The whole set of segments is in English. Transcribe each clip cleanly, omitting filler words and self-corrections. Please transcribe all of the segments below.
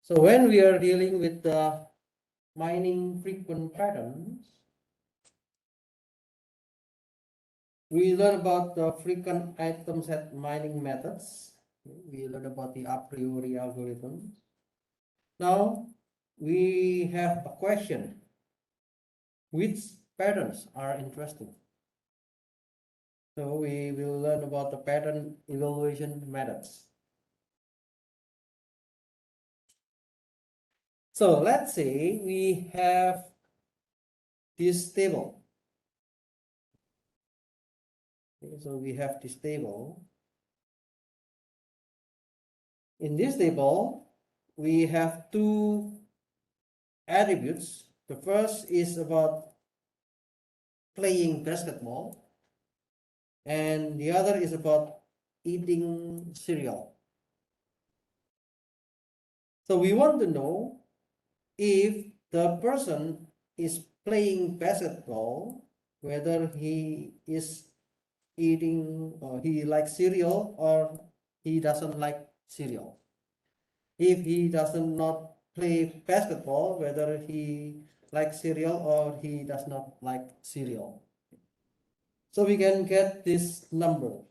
So when we are dealing with the mining frequent patterns, we learn about the frequent item set mining methods. We learn about the a priori algorithms. Now we have a question. Which patterns are interesting? So we will learn about the pattern evaluation methods. So let's say we have this table. Okay, so we have this table. In this table, we have two attributes. The first is about playing basketball, and the other is about eating cereal. So we want to know if the person is playing basketball, whether he is eating or he likes cereal or he doesn't like cereal. If he does not play basketball, whether he likes cereal or he does not like cereal. So we can get this number.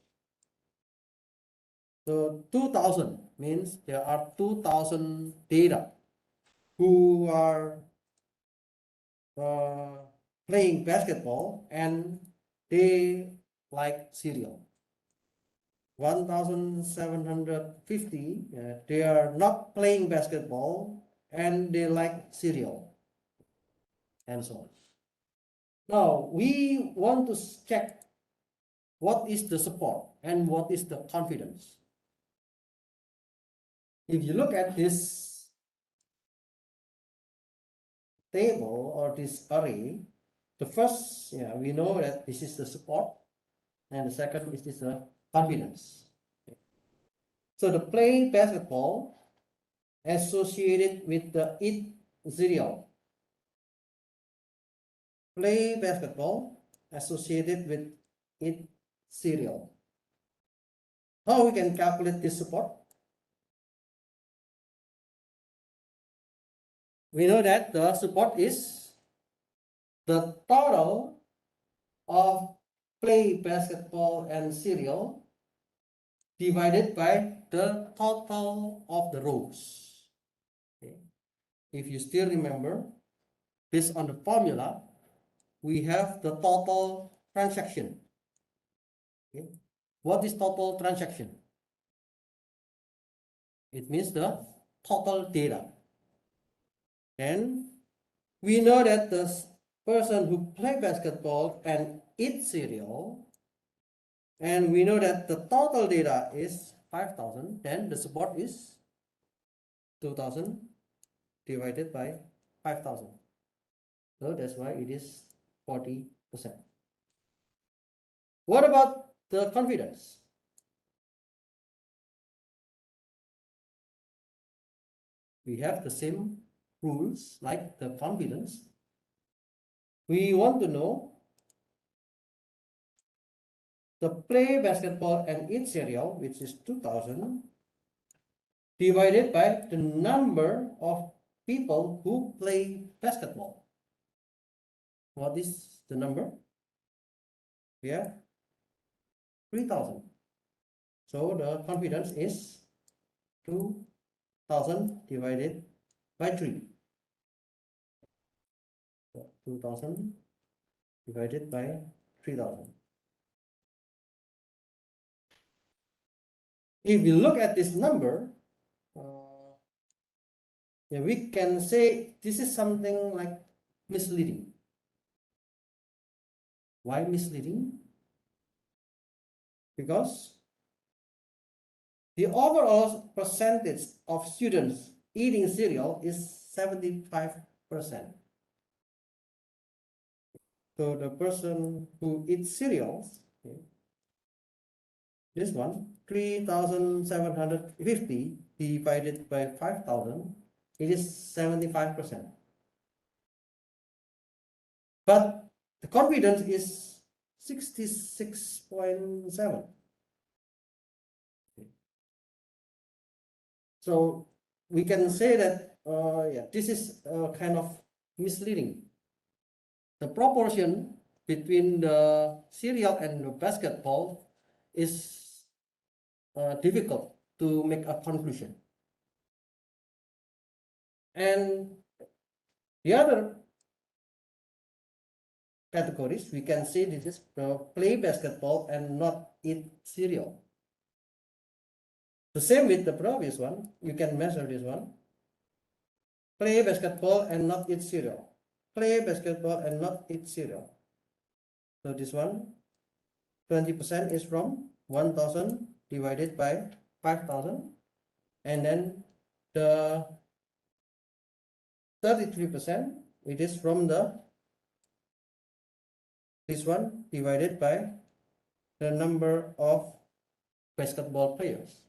So 2000 means there are 2000 data who are playing basketball and they like cereal. 1750 they are not playing basketball and they like cereal, and so on. Now we want to check what is the support and what is the confidence. If you look at this table or this array, the first, we know that this is the support, and the second is this confidence. So the play basketball associated with the eat cereal. Play basketball associated with eat cereal. How we can calculate this support? We know that the support is the total of play basketball and cereal divided by the total of the rows. Okay. If you still remember, based on the formula, we have the total transaction. Okay. What is total transaction? It means the total data. And we know that the person who play basketball and eat cereal, and we know that the total data is 5000, then the support is 2000 divided by 5000. So that's why it is 40%. What about the confidence? We have the same rules like the confidence. We want to know the play basketball and eat cereal, which is 2000, divided by the number of people who play basketball. What is the number? We have 3000. So the confidence is 2000 divided by 3. 2000 divided by 3000. If you look at this number, we can say this is something like misleading. Why misleading? Because the overall percentage of students eating cereal is 75%. So the person who eats cereals, okay, this one, 3750 divided by 5000, it is 75%. But the confidence is 66.7. So we can say that yeah, this is kind of misleading. The proportion between the cereal and the basketball is difficult to make a conclusion. And the other categories, we can say this is play basketball and not eat cereal. The same with the previous one, you can measure this one. Play basketball and not eat cereal. Play basketball and not eat cereal. So this one, 20% is from 1000 divided by 5000. And then the 33%, it is from this one divided by the number of basketball players.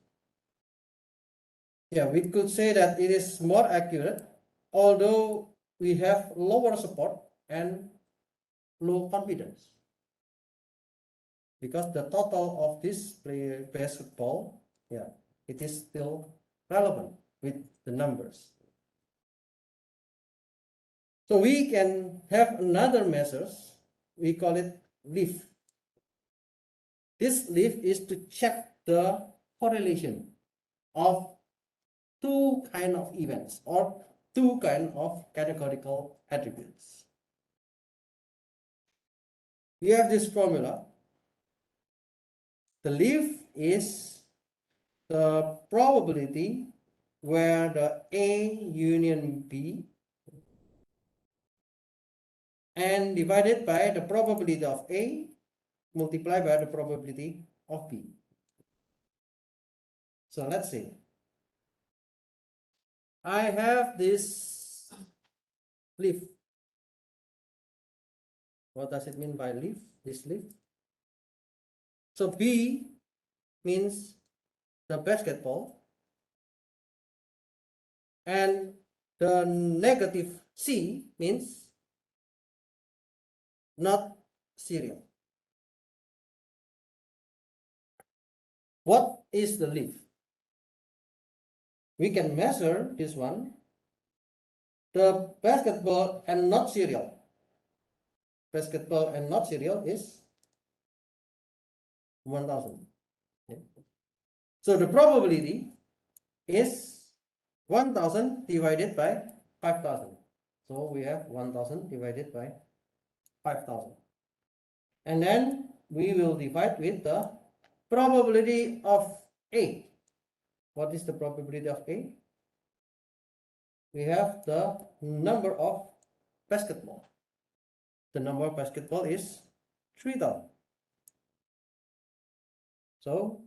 Yeah, we could say that it is more accurate, although we have lower support and low confidence, because the total of this basketball, yeah, it is still relevant with the numbers. So we can have another measures, we call it leaf. This leaf is to check the correlation of two kind of events or two kind of categorical attributes. We have this formula. The leaf is the probability where the A union B and divided by the probability of A multiplied by the probability of B. So let's see. I have this leaf. What does it mean by leaf? This leaf. So B means the basketball, and the negative C means not cereal. What is the leaf? We can measure this one, the basketball and not cereal. Basketball and not cereal is 1000. Okay. So the probability is 1000 divided by 5000. So we have 1000 divided by 5000. And then we will divide with the probability of A. What is the probability of A? We have the number of basketball. The number of basketball is 3000. So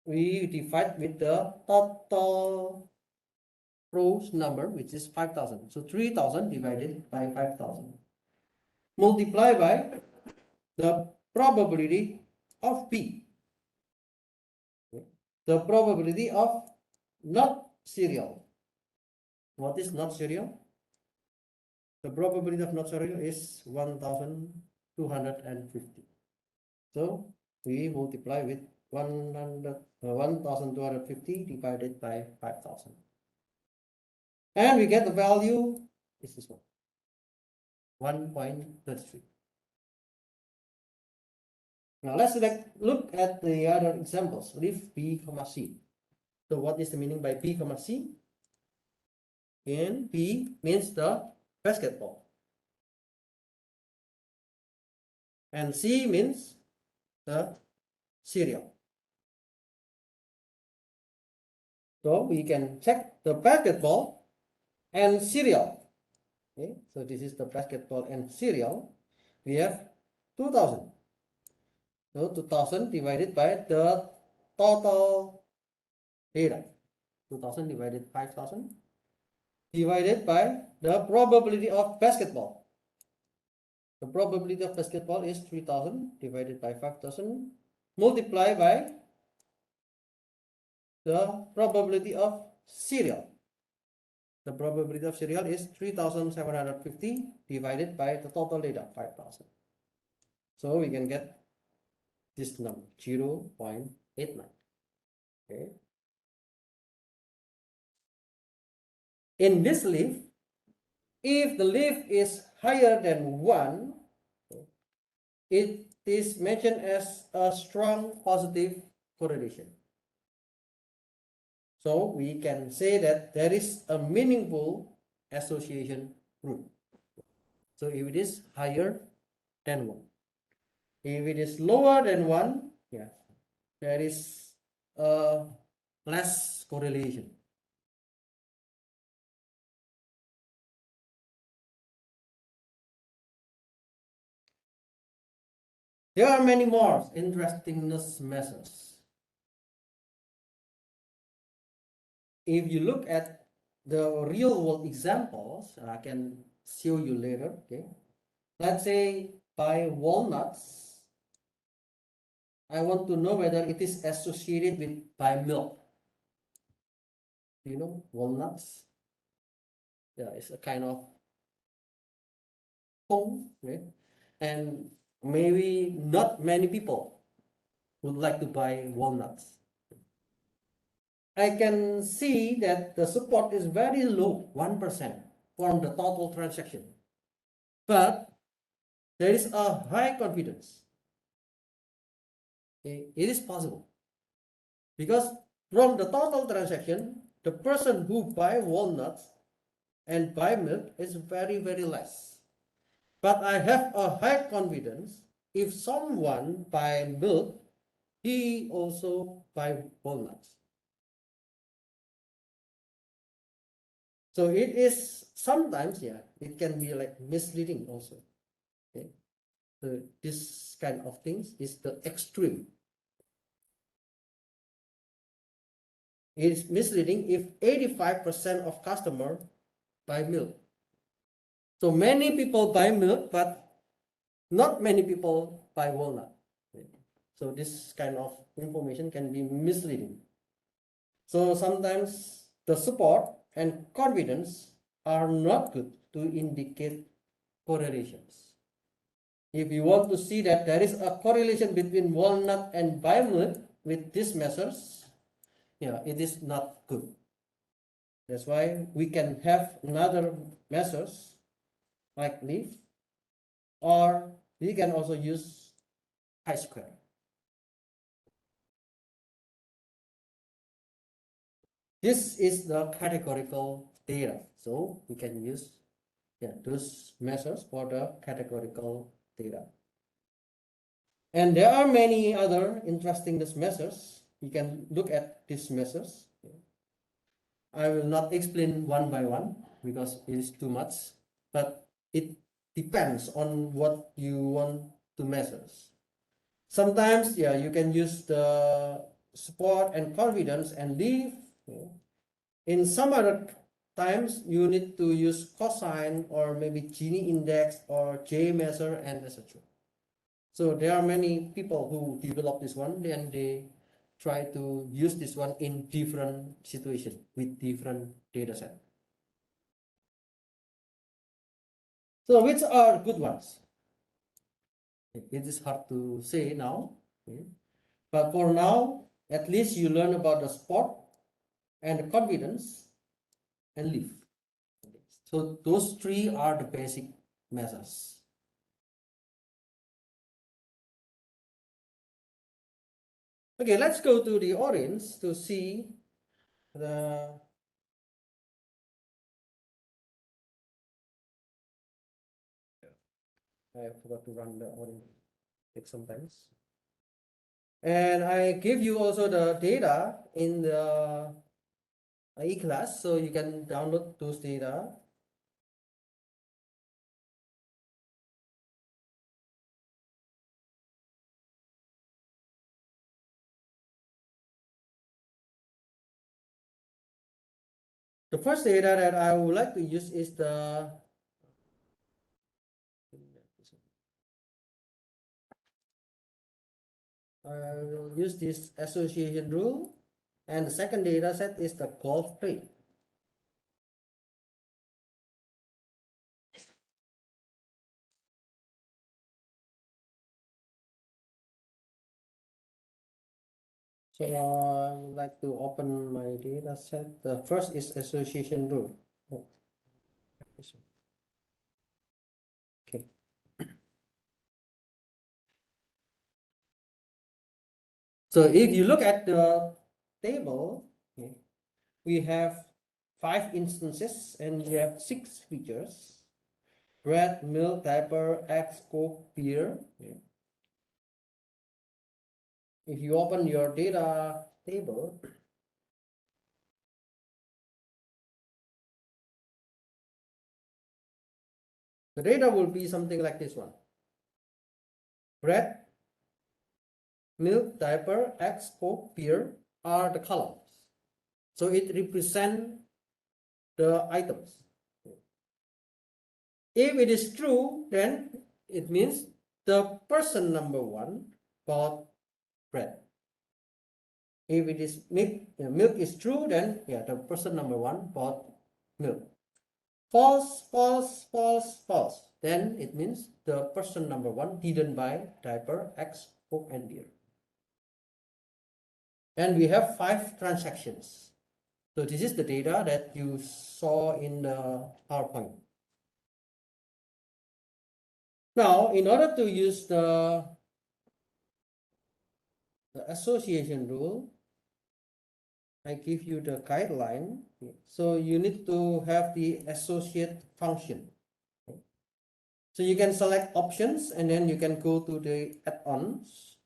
we divide with the total rows number, which is 5000. So 3000 divided by 5000. Multiply by the probability of B. The probability of not cereal. What is not cereal? The probability of not cereal is 1250. So we multiply with 1250 divided by 5000. And we get the value, is this one, 1.33. Now let's look at the other examples. Leave B, C. So what is the meaning by B, C? And B means the basketball. And C means the cereal. So we can check the basketball and cereal. Okay, so this is the basketball and cereal. We have 2000. So 2000 divided by the total data. 2000 divided 5000 divided by the probability of basketball. The probability of basketball is 3000 divided by 5000 multiplied by the probability of cereal. The probability of cereal is 3750 divided by the total data 5000. So we can get this number 0.89. Okay. In this leaf, if the leaf is higher than 1, it is mentioned as a strong positive correlation. So we can say that there is a meaningful association rule. So if it is higher than 1, if it is lower than 1, yeah, there is less correlation. There are many more interestingness measures. If you look at the real world examples, I can show you later, okay? Let's say by walnuts, I want to know whether it is associated with by milk. You know, walnuts? Yeah, it's a kind of pong, right? And maybe not many people would like to buy walnuts. I can see that the support is very low, 1% from the total transaction. But there is a high confidence. Okay? It is possible because from the total transaction, the person who buy walnuts and buy milk is very, very less. But I have a high confidence if someone buy milk, he also buy walnuts. So it is sometimes, yeah, it can be like misleading also. Okay. So this kind of things is the extreme. It is misleading if 85% of customer buy milk. So many people buy milk, but not many people buy walnut. So this kind of information can be misleading. So sometimes the support and confidence are not good to indicate correlations. If you want to see that there is a correlation between walnut and buy milk with these measures, yeah, it is not good. That's why we can have another measures like leaf, or we can also use chi-square. This is the categorical data. So we can use those measures for the categorical data. And there are many other interesting measures. You can look at these measures. I will not explain one by one because it is too much, but it depends on what you want to measure. Sometimes, yeah, you can use the support and confidence and leave. In some other times, you need to use cosine or maybe Gini index or J measure and etc. So there are many people who develop this one, and they try to use this one in different situations with different data set. So which are good ones? It is hard to say now, but for now, at least you learn about the sport and the confidence and leaf. So those three are the basic measures. Okay, let's go to the orange to see the I forgot to run the orange sometimes. And I give you also the data in the e-class, so you can download those data. The first data that I would like to use is the I will use this association rule, and the second data set is the golf trade. So I would like to open my data set. The first is association rule. This one. Okay. So if you look at the table, okay, we have 5 instances and we have 6 features: bread, milk, diaper, eggs, coke, beer. Okay. If you open your data table, the data will be something like this one: bread, milk, diaper, eggs, coke, beer are the columns. So it represents the items. If it is true, then it means the person number 1 bought bread. If it is milk is true, then yeah, the person number 1 bought milk. False, false, false, false. Then it means the person number 1 didn't buy diaper, eggs, coke, and beer. And we have 5 transactions. So this is the data that you saw in the PowerPoint. Now, in order to use the association rule, I give you the guideline. So you need to have the associate function. So you can select options and then you can go to the add-ons.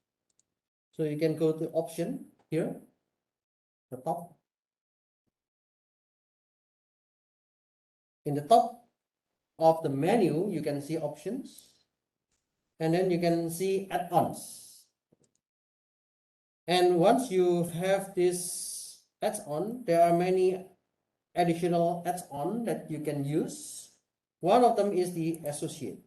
So you can go to option here, the top. In the top of the menu, you can see options. And then you can see add-ons. And once you have this add-on, there are many additional add-on that you can use. One of them is the associate.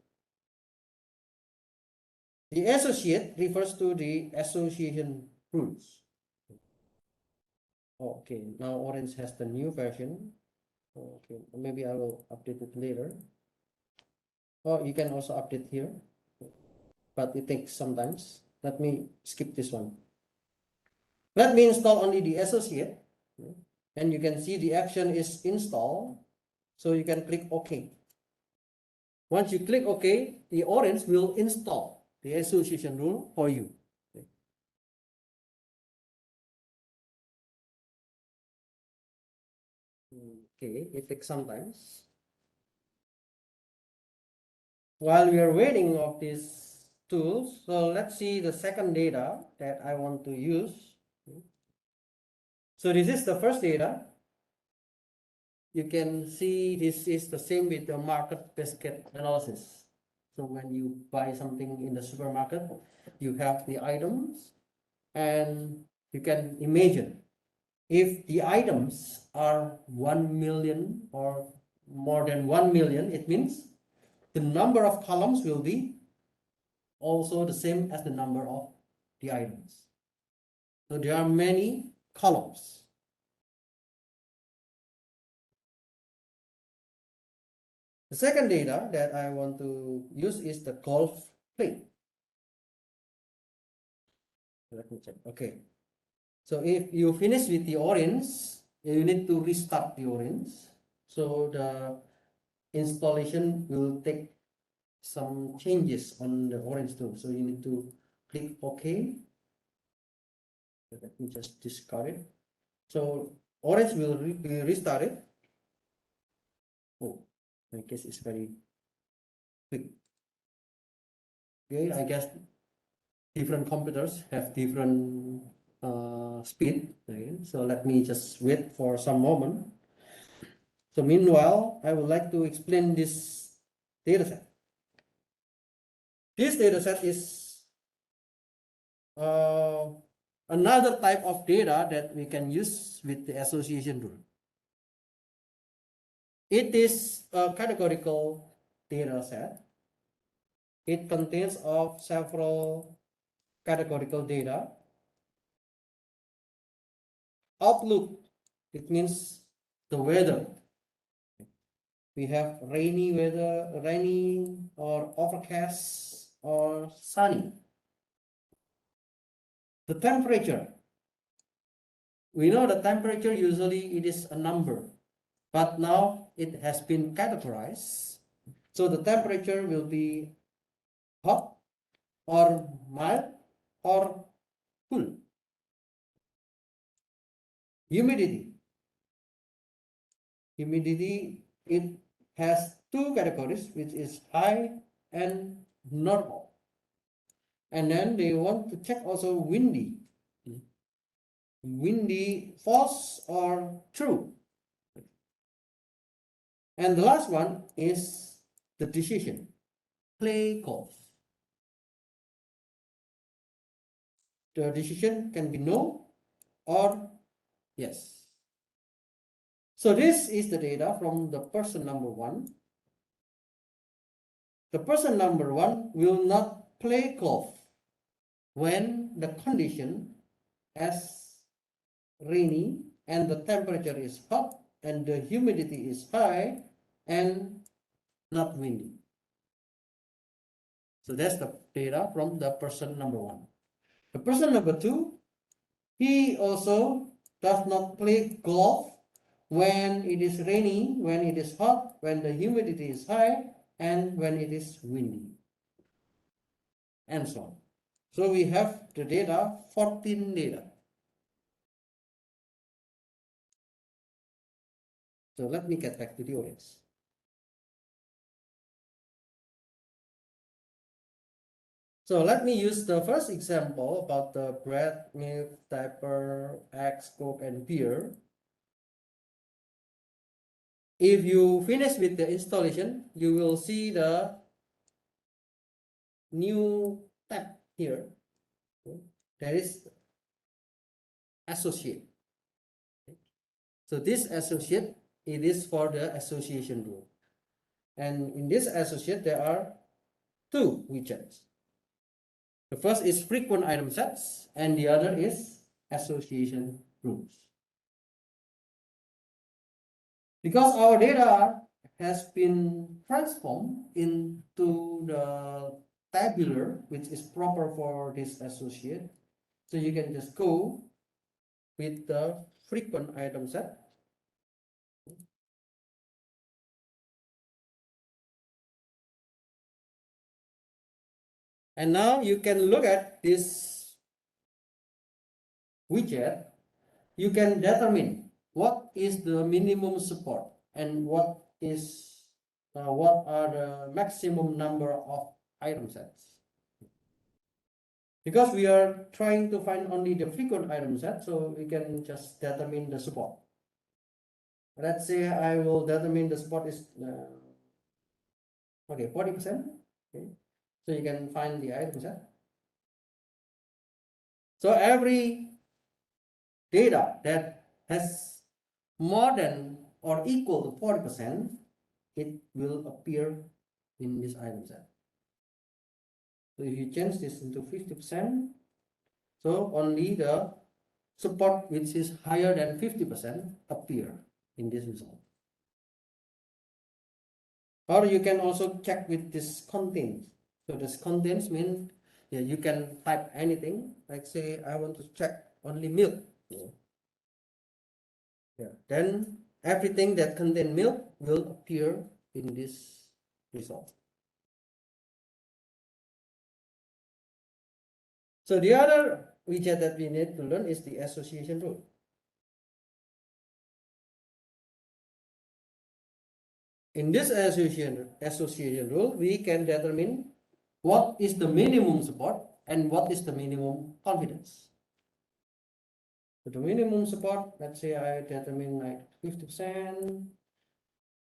The associate refers to the association rules. Okay, now Orange has the new version. Okay, maybe I will update it later. Oh, you can also update here, but it takes some time. Let me skip this one. Let me install only the associate, and you can see the action is install. So you can click OK. Once you click OK, the Orange will install the association rule for you. Okay, it takes some time. While we are waiting of these tools, so let's see the second data that I want to use. So this is the first data. You can see this is the same with the market basket analysis. So when you buy something in the supermarket, you have the items and you can imagine if the items are 1 million or more than 1 million, it means the number of columns will be also the same as the number of the items. So there are many columns. The second data that I want to use is the golf play. Let me check. Okay. So if you finish with the orange, you need to restart the orange. So the installation will take some changes on the orange too. So you need to click OK. So let me just discard it. So orange will be restarted. Oh, I guess it's very quick. Okay, I guess different computers have different speed. Okay? So let me just wait for some moment. So meanwhile, I would like to explain this dataset. This dataset is another type of data that we can use with the association rule. It is a categorical data set. It contains of several categorical data. Outlook, it means the weather. We have rainy weather, rainy or overcast or sunny. The temperature. We know the temperature usually it is a number. but now it has been categorized. So the temperature will be hot or mild or cool. Humidity. Humidity, it has two categories, which is high and normal. And then they want to check also windy. Windy, false or true. And the last one is the decision. Play golf. The decision can be no or yes. So this is the data from the person number one. The person number one will not play golf when the condition as rainy and the temperature is hot and the humidity is high and not windy. So that's the data from the person number one. The person number two, he also does not play golf when it is rainy, when it is hot, when the humidity is high, and when it is windy, and so on. So we have the data, 14 data. So let me get back to the audience. So let me use the first example about the bread, milk, diaper, eggs, coke, and beer. If you finish with the installation, you will see the new tab here. There is associate. So this associate, it is for the association rule. And in this associate, there are two widgets. The first is frequent item sets, and the other is association rules. Because our data has been transformed into the tabular, which is proper for this associate, so you can just go with the frequent item set. And now you can look at this widget. You can determine what is the minimum support and what are the maximum number of item sets. Because we are trying to find only the frequent item set, so we can just determine the support. Let's say I will determine the support is 40%. Okay. So you can find the item set. So every data that has more than or equal to 40%, it will appear in this item set. So if you change this into 50%, so only the support which is higher than 50% appear in this result. Or you can also check with this contains. So this contains means you can type anything, like say I want to check only milk. Then everything that contains milk will appear in this result. So the other widget that we need to learn is the association rule. In this association rule, we can determine what is the minimum support and what is the minimum confidence. So the minimum support, let's say I determine like 50%,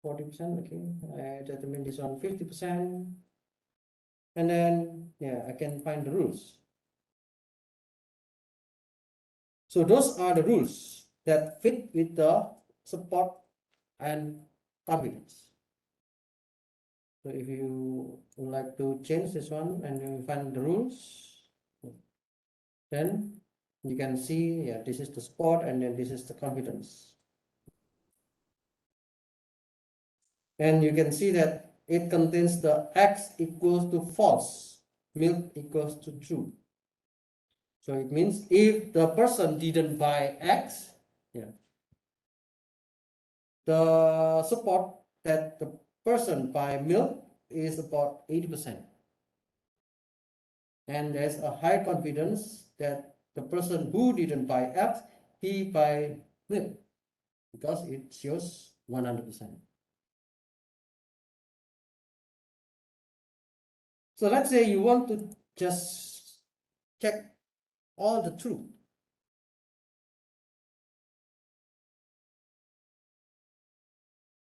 40%, okay. I determine this on 50%. And then, I can find the rules. So those are the rules that fit with the support and confidence. So if you would like to change this one and you find the rules, then you can see, this is the support and then this is the confidence. And you can see that it contains the X equals to false, milk equals to true. So it means if the person didn't buy X, the support that the person buy milk is about 80%. And there's a high confidence that the person who didn't buy eggs, he buy milk because it shows 100%. So let's say you want to just check all the truth.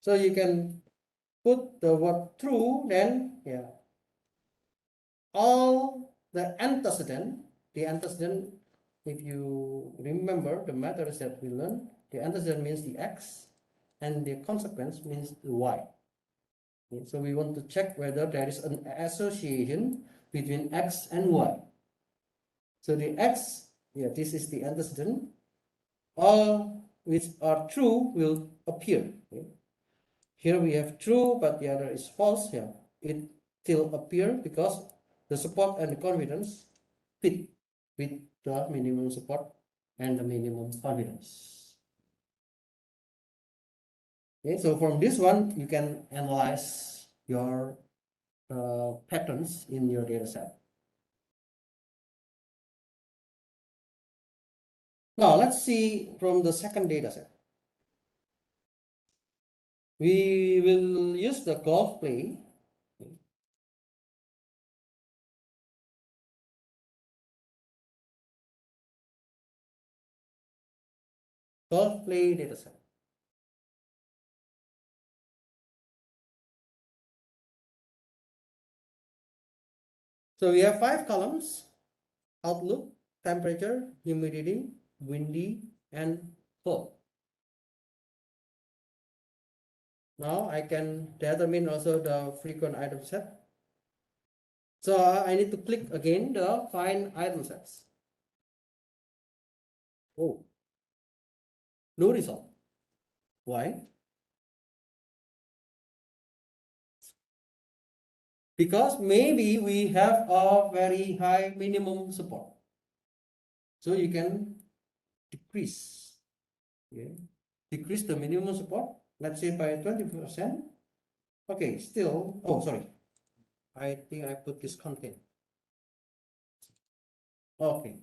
So you can put the word true, then all the antecedent, if you remember the methods that we learned, the antecedent means the x and the consequence means the y. Okay, so we want to check whether there is an association between x and y. So the x, this is the antecedent, all which are true will appear. Okay. Here we have true, but the other is false. Here it still appear because the support and the confidence fit with the minimum support and the minimum confidence. Okay, so from this one you can analyze your patterns in your data set. Now let's see from the second data set. We will use the golf play. Golf play data set. So we have 5 columns: outlook, temperature, humidity, windy, and flow. Now I can determine also the frequent item set. So I need to click again the find item sets. Oh, no result. Why? Because maybe we have a very high minimum support. So you can decrease. Okay. Decrease the minimum support, let's say by 20%. Okay, still, oh, sorry. I think I put this content. Okay.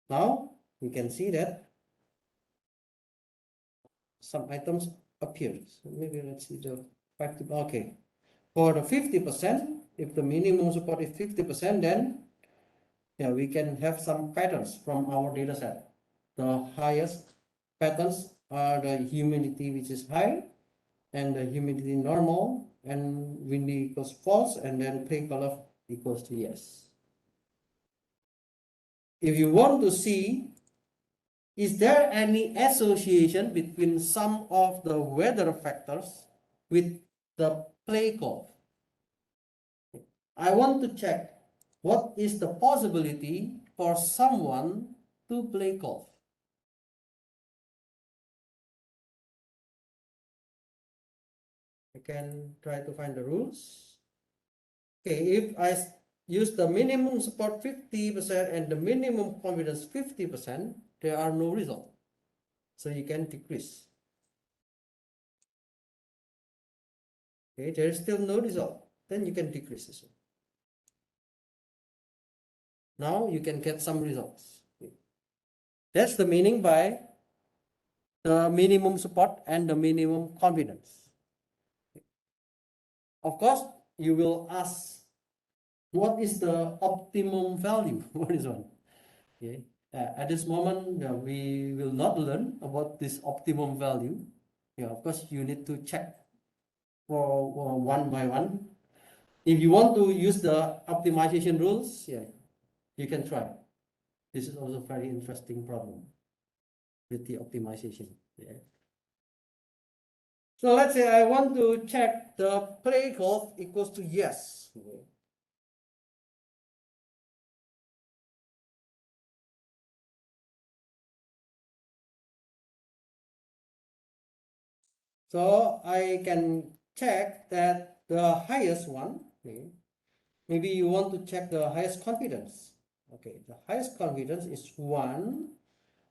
Now you can see that some items appear. So maybe let's see the 50. Okay. For the 50%, if the minimum support is 50%, then we can have some patterns from our data set. The highest patterns are the humidity, which is high, and the humidity normal, and windy equals false, and then play color equals to yes. If you want to see, is there any association between some of the weather factors with the play curve? I want to check what is the possibility for someone to play golf. I can try to find the rules. Okay, if I use the minimum support 50% and the minimum confidence 50%, there are no result. So you can decrease. Okay, there is still no result. Then you can decrease this one. Now you can get some results. That's the meaning by the minimum support and the minimum confidence. Of course, you will ask, what is the optimum value for this one? Okay. At this moment, we will not learn about this optimum value. Of course, you need to check for one by one. If you want to use the optimization rules, you can try. This is also a very interesting problem with the optimization. So let's say I want to check the play curve equals to yes. So I can check that the highest one, maybe you want to check the highest confidence. Okay, the highest confidence is 1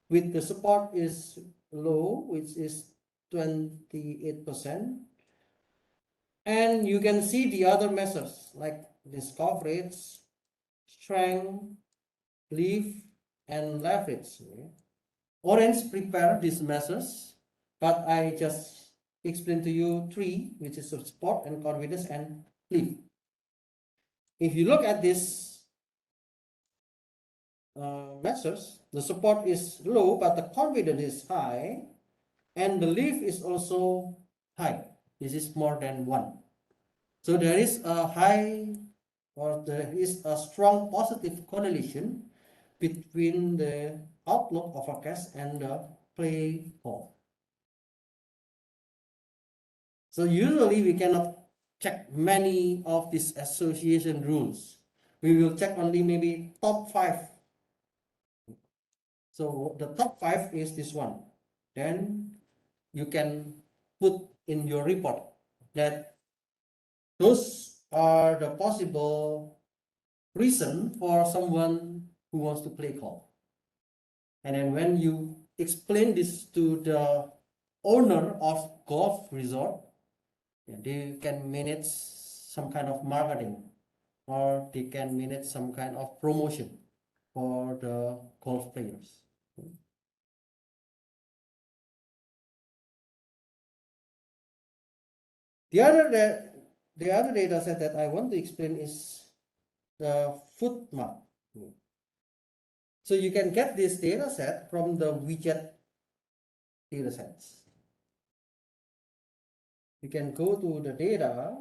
with the support is low, which is 28%. And you can see the other measures like this coverage, strength, leaf, and leverage. Orange prepare these measures, but I just explained to you three, which is support and confidence and leaf. If you look at this measures, the support is low, but the confidence is high, and the leaf is also high. This is more than 1. So there is a high, or there is a strong positive correlation between the outlook of forecast and the play call. So usually we cannot check many of these association rules. We will check only maybe top 5. So the top 5 is this one. Then you can put in your report that those are the possible reason for someone who wants to play call. And then when you explain this to the owner of golf resort, they can manage some kind of marketing, or they can manage some kind of promotion for the golf players. The other data set that I want to explain is the foot mark. So you can get this data set from the widget data sets. You can go to the data,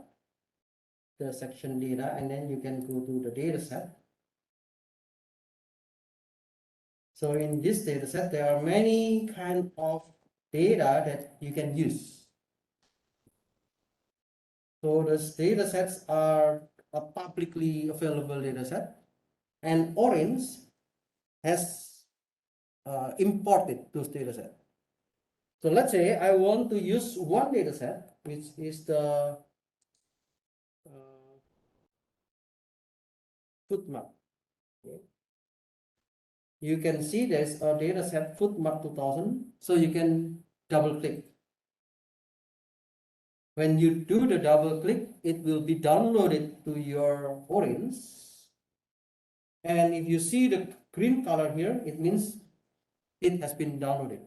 the section data, and then you can go to the data set. So in this data set, there are many kind of data that you can use. So those data sets are a publicly available data set, and Orange has imported those data sets. So let's say I want to use one data set, which is the foot map. Okay. You can see there's a data set foot map 2000, so you can double click. When you do the double click, it will be downloaded to your Orange. And if you see the green color here, it means it has been downloaded.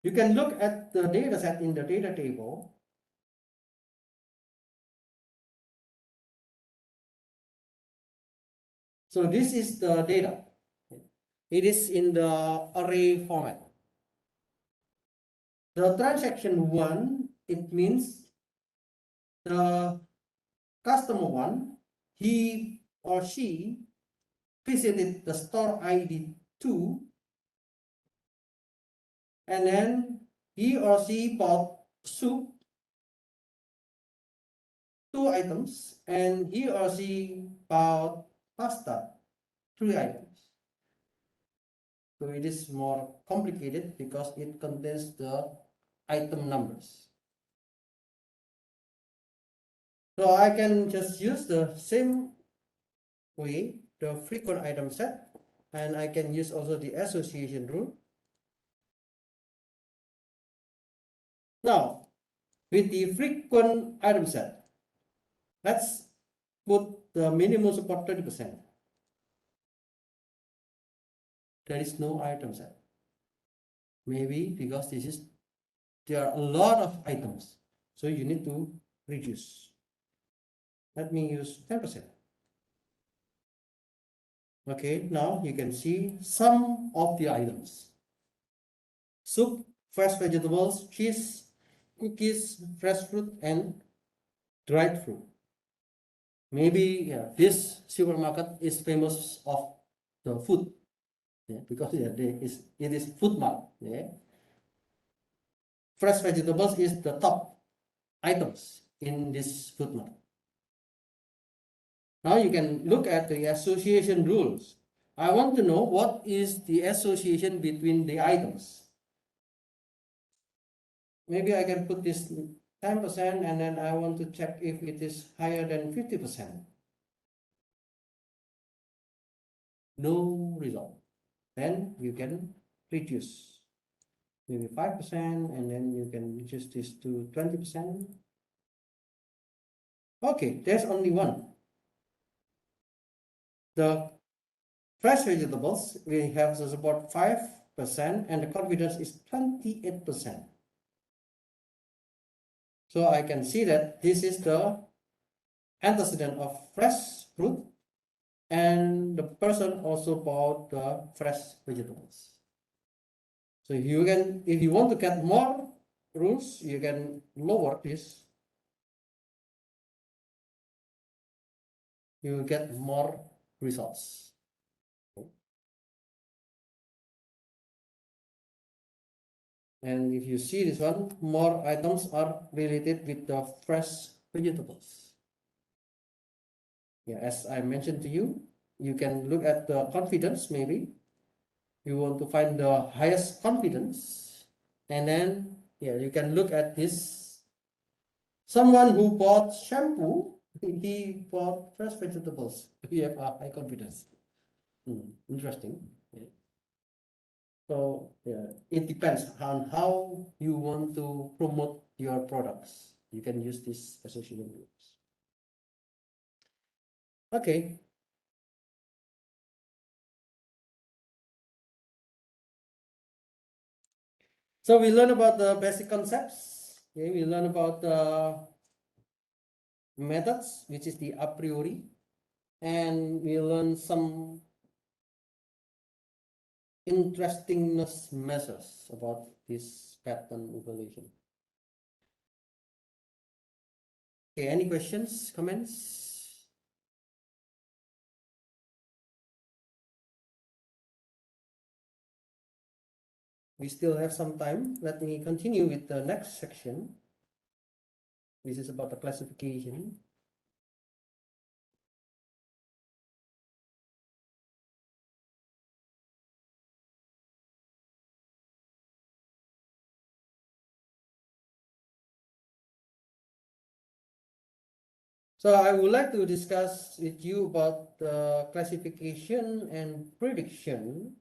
You can look at the data set in the data table. So this is the data. It is in the array format. The transaction 1, it means the customer 1, he or she visited the store ID 2, and then he or she bought soup, 2 items, and he or she bought pasta, 3 items. So it is more complicated because it contains the item numbers. So I can just use the same way, the frequent item set, and I can use also the association rule. Now, with the frequent item set, let's put the minimum support 30%. There is no item set. Maybe because there are a lot of items, so you need to reduce. Let me use 10%. Okay, now you can see some of the items: soup, fresh vegetables, cheese, cookies, fresh fruit, and dried fruit. Maybe this supermarket is famous of the food, because it is food mart. Fresh vegetables is the top items in this food mart. Now you can look at the association rules. I want to know what is the association between the items. Maybe I can put this 10%, and then I want to check if it is higher than 50%. No result. Then you can reduce. maybe 5%, and then you can reduce this to 20%. Okay, there's only one. The fresh vegetables, we have the support 5%, and the confidence is 28%. So I can see that this is the antecedent of fresh fruit, and the person also bought the fresh vegetables. So if you want to get more rules, you can lower this. You will get more results. And if you see this one, more items are related with the fresh vegetables. Yeah, as I mentioned to you, you can look at the confidence maybe. You want to find the highest confidence, and then yeah, you can look at this. Someone who bought shampoo, he bought fresh vegetables. We have a high confidence. Interesting. Yeah. So yeah, it depends on how you want to promote your products. You can use this association groups. Okay. So we learn about the basic concepts. Okay, we learn about the methods, which is the a priori, and we learn some interestingness measures about this pattern evaluation. Okay, any questions, comments? We still have some time. Let me continue with the next section. This is about the classification. So I would like to discuss with you about the classification and prediction.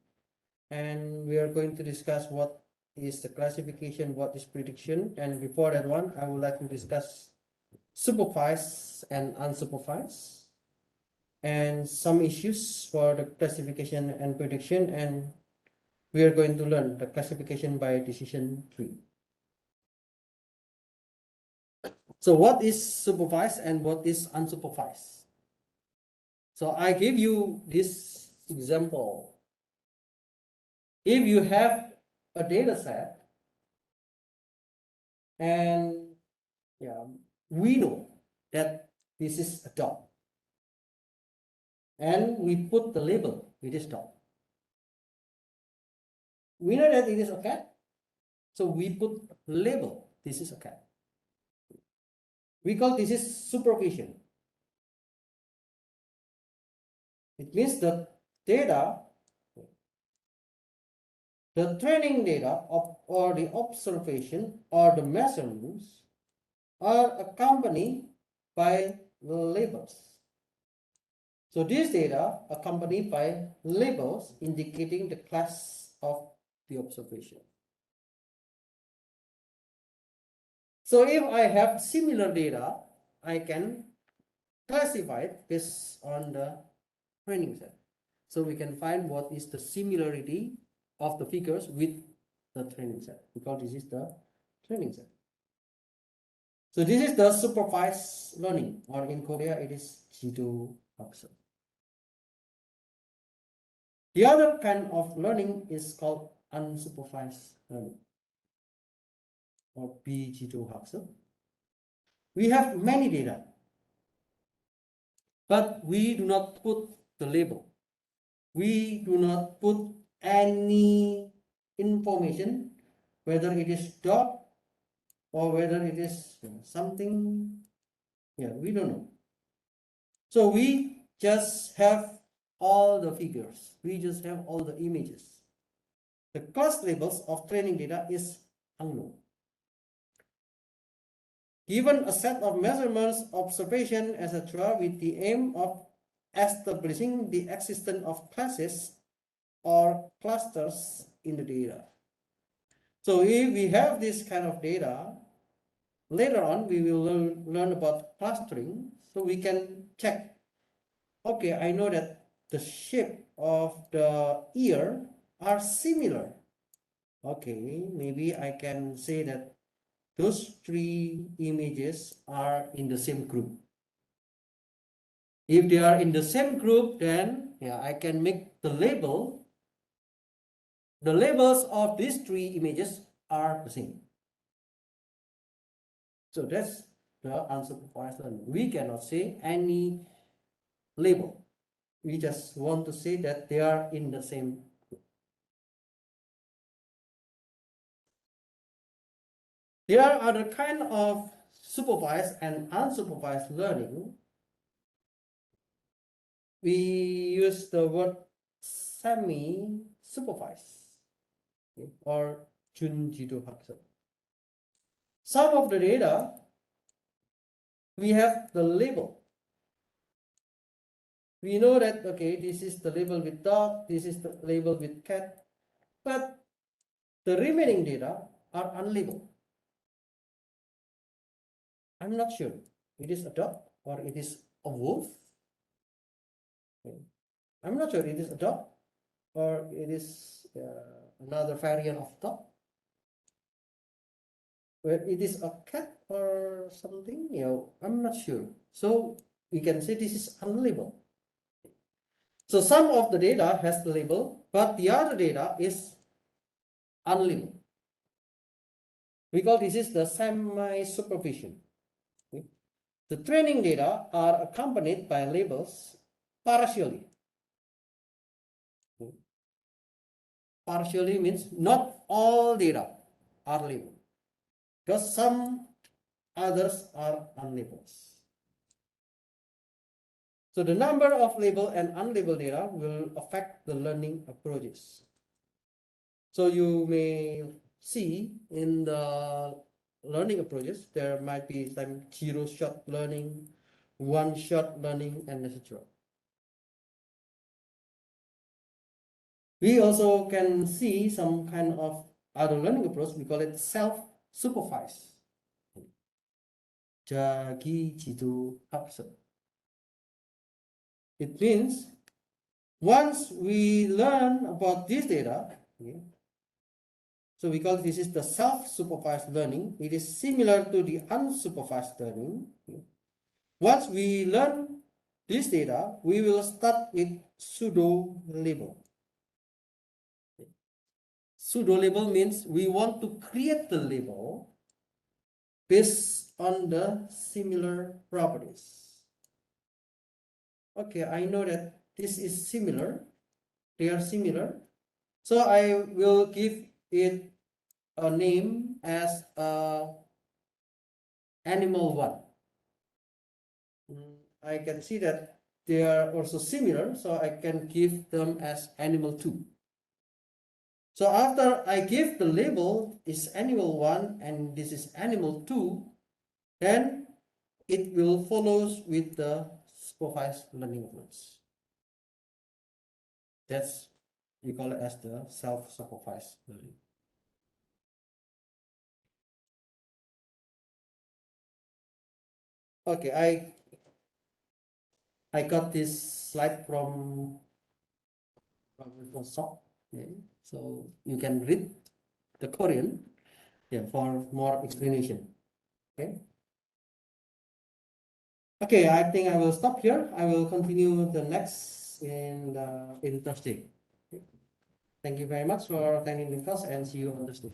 And we are going to discuss what is the classification, what is prediction. And before that one, I would like to discuss supervised and unsupervised, and some issues for the classification and prediction. And we are going to learn the classification by decision tree. So what is supervised and what is unsupervised? So I give you this example. If you have a data set, and yeah, we know that this is a dog, and we put the label with this dog. We know that it is a cat, so we put label, this is a cat. We call this is supervision. It means the data, the training data or the observation or the measurements are accompanied by labels. So these data accompanied by labels indicating the class of the observation. So if I have similar data, I can classify it based on the training set. So we can find what is the similarity of the figures with the training set, because this is the training set. So this is the supervised learning, or in Korea it is Jido Hakseul. The other kind of learning is called unsupervised learning, or Jido Hakseul. We have many data, but we do not put the label. We do not put any information, whether it is dog or whether it is something, yeah, we don't know. So we just have all the figures, we just have all the images. The class labels of training data is unknown. Given a set of measurements, observation, etc., with the aim of establishing the existence of classes or clusters in the data. So if we have this kind of data, later on we will learn about clustering. So we can check, okay, I know that the shape of the ear are similar. Okay, maybe I can say that those three images are in the same group. If they are in the same group, then yeah, I can make the label. The labels of these three images are the same. So that's the unsupervised learning. We cannot say any label. We just want to say that they are in the same group. There are other kind of supervised and unsupervised learning. We use the word semi-supervised, okay, or Junjido Hakse. Some of the data, we have the label. We know that, okay, this is the label with dog, this is the label with cat, but the remaining data are unlabeled. I'm not sure it is a dog or it is a wolf. Okay. I'm not sure it is a dog or it is another variant of dog. Whether it is a cat or something, I'm not sure. So we can say this is unlabeled. So some of the data has the label, but the other data is unlabeled. We call this is the semi-supervision. Okay. The training data are accompanied by labels partially. Okay. Partially means not all data are labeled, because some others are unlabeled. So the number of labeled and unlabeled data will affect the learning approaches. So you may see in the learning approaches, there might be some zero-shot learning, one-shot learning, and etc. We also can see some kind of other learning approach. We call it self-supervised. 자기 지도 학습. It means once we learn about this data, okay, so we call this is the self-supervised learning. It is similar to the unsupervised learning. Okay. Once we learn this data, we will start with pseudo label. Okay. Pseudo label means we want to create the label based on the similar properties. Okay, I know that this is similar. They are similar. So I will give it a name as animal 1. I can see that they are also similar, so I can give them as animal 2. So after I give the label is animal 1 and this is animal 2, then it will follow with the supervised learning approach. That's, we call it as the self-supervised learning. Okay, I got this slide from Microsoft. Okay, so you can read the Korean, for more explanation. Okay. Okay, I think I will stop here. I will continue the next in Thursday. Okay. Thank you very much for attending the class and see you on Thursday.